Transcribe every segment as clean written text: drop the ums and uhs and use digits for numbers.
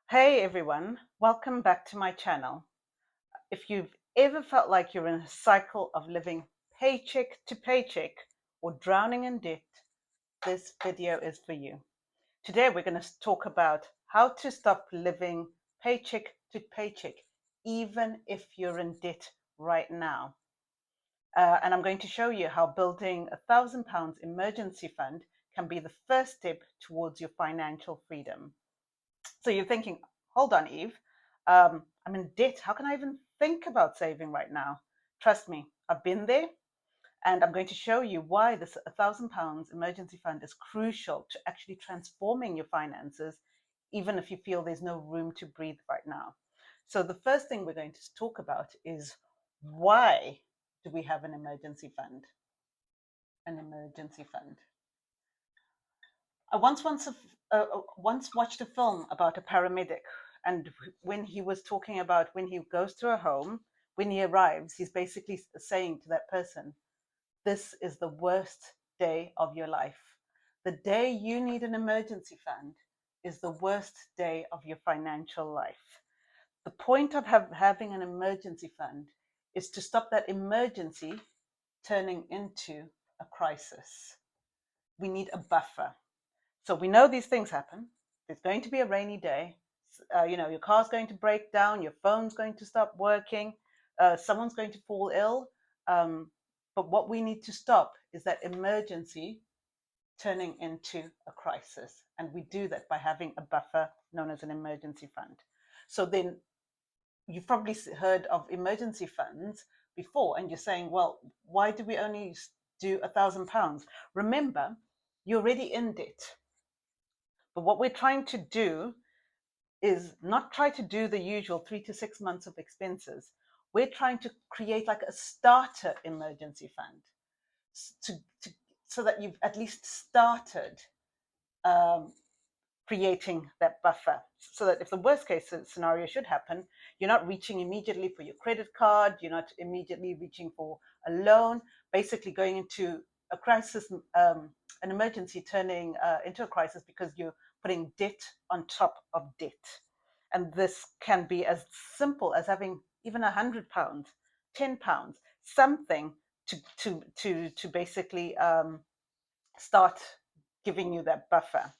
Hey everyone, welcome back to my channel. If you've ever felt like you're in a cycle of living paycheck to paycheck or drowning in debt, this video is for you. Today we're going to talk about how to stop living paycheck to paycheck, even if you're in debt right now. And I'm going to show you how building £1,000 emergency fund can be the first step towards your financial freedom. So you're thinking, hold on, Eve, I'm in debt. How can I even think about saving right now? Trust me, I've been there, and I'm going to show you why this £1,000 emergency fund is crucial to actually transforming your finances, even if you feel there's no room to breathe right now. So the first thing we're going to talk about is, why do we have an emergency fund? An emergency fund. I once watched a film about a paramedic, and when he was talking about when he goes to a home, when he arrives, he's basically saying to that person, this is the worst day of your life. The day you need an emergency fund is the worst day of your financial life. The point of having an emergency fund is to stop that emergency turning into a crisis. We need a buffer. So we know these things happen. There's going to be a rainy day. Your car's going to break down. Your phone's going to stop working. Someone's going to fall ill. But what we need to stop is that emergency turning into a crisis. And we do that by having a buffer known as an emergency fund. So then you've probably heard of emergency funds before, and you're saying, well, why do we only do £1,000? Remember, you're already in debt. But what we're trying to do is not try to do the usual 3 to 6 months of expenses. We're trying to create like a starter emergency fund so that you've at least started creating that buffer, so that if the worst case scenario should happen, you're not reaching immediately for your credit card, you're not immediately reaching for a loan, basically going into a crisis, an emergency turning into a crisis because you're putting debt on top of debt. And this can be as simple as having even £100, £10, something to basically start giving you that buffer.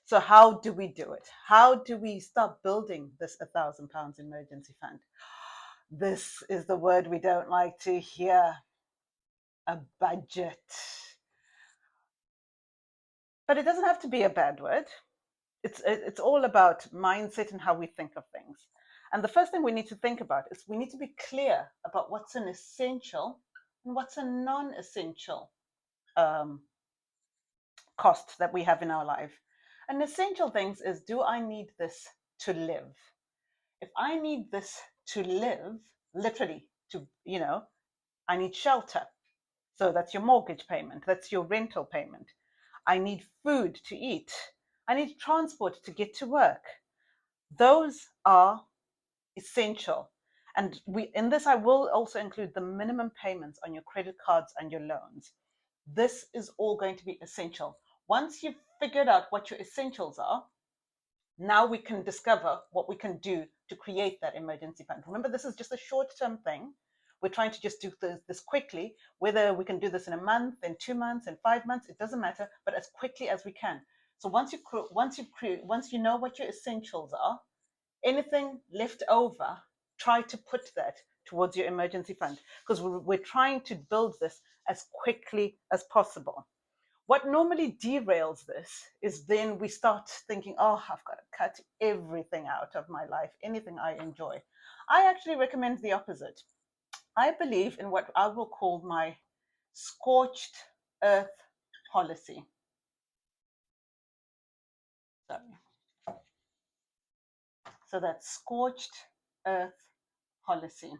So how do we do it? How do we start building this £1,000 emergency fund? This is the word we don't like to hear, a budget. But it doesn't have to be a bad word. It's all about mindset and how we think of things. And the first thing we need to think about is we need to be clear about what's an essential and what's a non-essential cost that we have in our life. And essential things is, do I need this to live? If I need this to live, literally I need shelter. So that's your mortgage payment, that's your rental payment. I need food to eat. I need transport to get to work. Those are essential. And in this, I will also include the minimum payments on your credit cards and your loans. This is all going to be essential. Once you've figured out what your essentials are, now we can discover what we can do to create that emergency fund. Remember, this is just a short-term thing. We're trying to just do this quickly. Whether we can do this in a month, in 2 months, in 5 months, it doesn't matter, but as quickly as we can. So once you know what your essentials are, anything left over, try to put that towards your emergency fund, because we're trying to build this as quickly as possible. What normally derails this is then we start thinking, oh, I've got to cut everything out of my life, anything I enjoy. I actually recommend the opposite. I believe in what I will call my Scorched Earth Policy. So that's Scorched Earth Policy.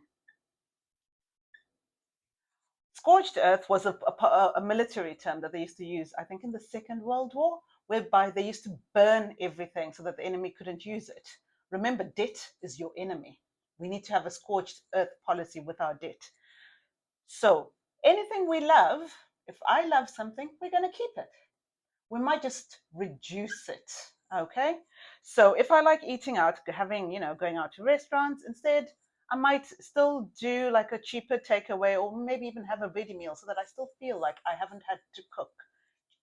Scorched Earth was a military term that they used to use, I think, in the Second World War, whereby they used to burn everything so that the enemy couldn't use it. Remember, debt is your enemy. We need to have a scorched earth policy with our debt. So anything we love, if I love something, we're going to keep it. We might just reduce it. Okay, so if I like eating out, going out to restaurants, instead I might still do like a cheaper takeaway, or maybe even have a ready meal so that I still feel like I haven't had to cook.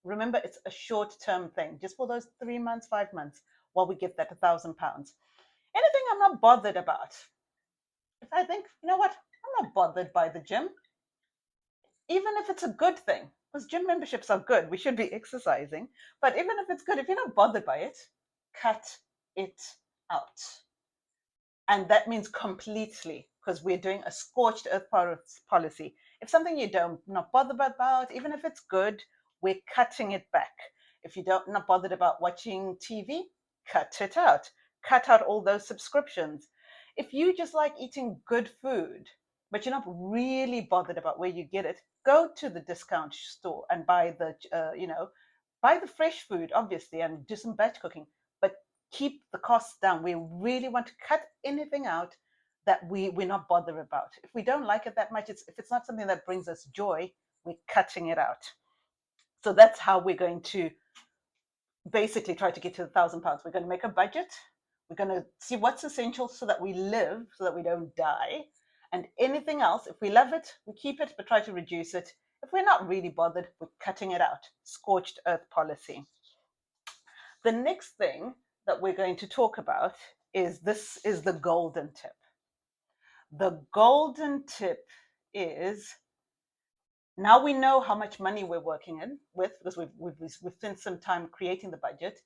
Remember, it's a short-term thing, just for those 3 months, 5 months, while we get that £1,000. Anything I'm not bothered about. If I think, you know what, I'm not bothered by the gym, even if it's a good thing, because gym memberships are good, we should be exercising. But even if it's good, if you're not bothered by it, cut it out. And that means completely, because we're doing a scorched earth policy. If something you don't not bothered about, even if it's good, we're cutting it back. If you don't not bothered about watching TV, cut it out. Cut out all those subscriptions. If you just like eating good food, but you're not really bothered about where you get it, go to the discount store and buy buy the fresh food, obviously, and do some batch cooking. But keep the costs down. We really want to cut anything out that we're not bothered about. If we don't like it that much, if it's not something that brings us joy, we're cutting it out. So that's how we're going to basically try to get to £1,000. We're going to make a budget. We're going to see what's essential so that we live, so that we don't die. And anything else, if we love it, we keep it, but try to reduce it. If we're not really bothered, we're cutting it out. Scorched earth policy. The next thing that we're going to talk about is the golden tip. The golden tip is, now we know how much money we're working with, because we've spent some time creating the budget.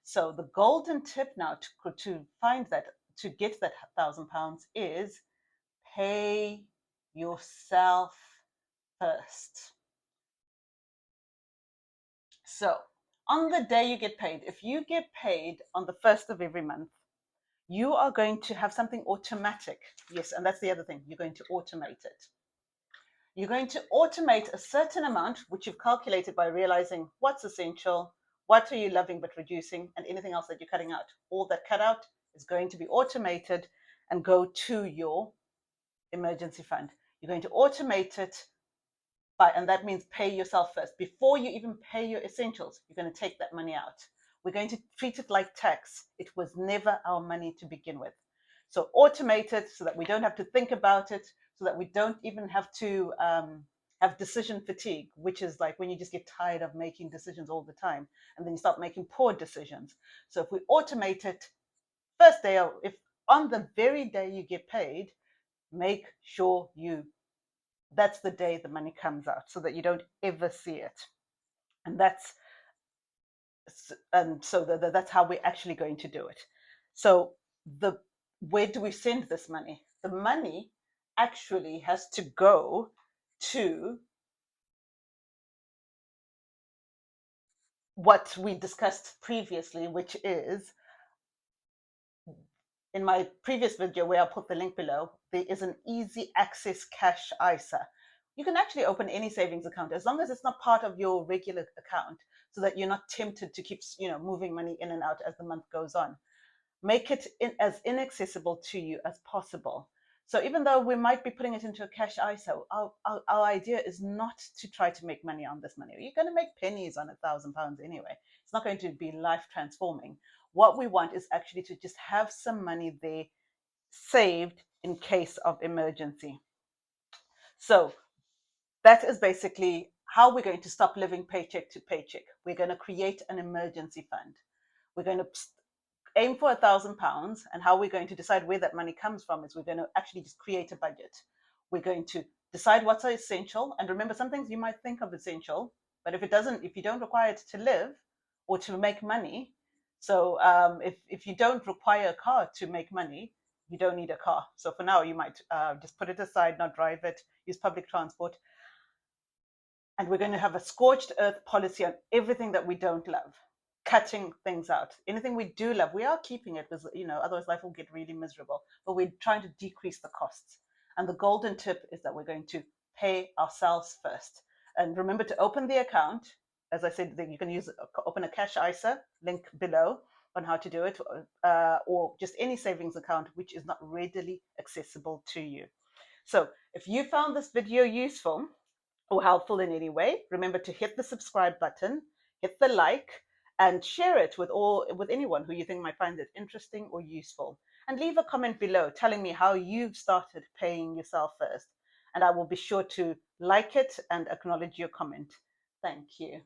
So the golden tip now to find that, to get that £1,000, is pay yourself first. So on the day you get paid, if you get paid on the 1st of every month, you are going to have something automatic. Yes, and that's the other thing. You're going to automate it. You're going to automate a certain amount, which you've calculated by realizing what's essential, what are you loving but reducing, and anything else that you're cutting out. All that cut out is going to be automated and go to your emergency fund. You're going to automate it and that means pay yourself first. Before you even pay your essentials, you're going to take that money out. We're going to treat it like tax. It was never our money to begin with. So automate it so that we don't have to think about it, so that we don't even have to have decision fatigue, which is like when you just get tired of making decisions all the time, and then you start making poor decisions. So if we automate it, first day, if on the very day you get paid, make sure that's the day the money comes out, so that you don't ever see it. And that's how we're actually going to do it. So where do we send this money? The money actually has to go to what we discussed previously, which is, in my previous video, where I'll put the link below, there is an easy access cash ISA. You can actually open any savings account as long as it's not part of your regular account, so that you're not tempted to keep moving money in and out as the month goes on. Make it as inaccessible to you as possible. So even though we might be putting it into a cash ISA, our idea is not to try to make money on this money. You're going to make pennies on £1,000 anyway. It's not going to be life transforming. What we want is actually to just have some money there saved in case of emergency. So that is basically how we're going to stop living paycheck to paycheck. We're going to create an emergency fund. We're going to aim for £1,000, and how we're going to decide where that money comes from is we're going to actually just create a budget. We're going to decide what's essential, and remember, some things you might think of essential, but if you don't require it to live or to make money, so if you don't require a car to make money, you don't need a car. So for now, you might just put it aside, not drive it, use public transport. And we're going to have a scorched earth policy on everything that we don't love, cutting things out. Anything we do love, we are keeping it, because otherwise life will get really miserable. But we're trying to decrease the costs. And the golden tip is that we're going to pay ourselves first. And remember to open the account. As I said, you can open a cash ISA, link below on how to do it, or just any savings account which is not readily accessible to you. So if you found this video useful or helpful in any way, remember to hit the subscribe button, hit the like, and share it with anyone who you think might find it interesting or useful. And leave a comment below telling me how you've started paying yourself first. And I will be sure to like it and acknowledge your comment. Thank you.